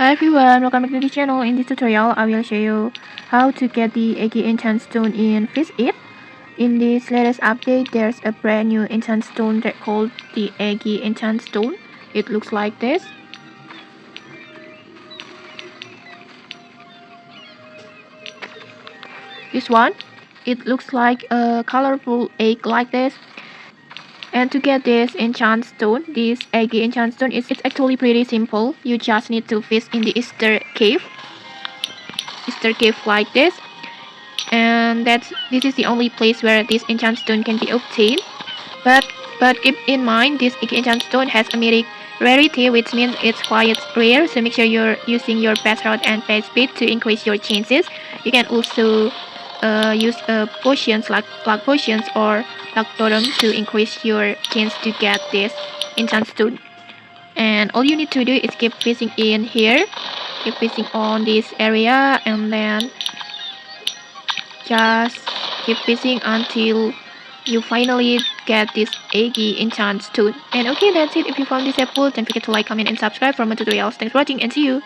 Hi everyone, welcome back to the channel. In this tutorial, I will show you how to get the Eggy Enchant Stone in Fish It. In this latest update, there's a brand new enchant stone that called the Eggy Enchant Stone. It looks like this. This one, it looks like a colorful egg like this. And to get this enchant stone, this Eggy Enchant Stone, it's actually pretty simple. You just need to fish in the Easter cave like this. And this is the only place where this enchant stone can be obtained. But keep in mind, this enchant stone has a mythic rarity, which means it's quite rare. So make sure you're using your best route and best speed to increase your chances. You can also use potions like luck potions or luck totem to increase your chance to get this enchant stone. And all you need to do is keep fishing in here, keep fishing on this area, and then just keep fishing until you finally get this Eggy Enchant Stone. And okay, that's it. If you found this helpful, don't forget to like, comment, and subscribe for more tutorials. Thanks for watching and see you!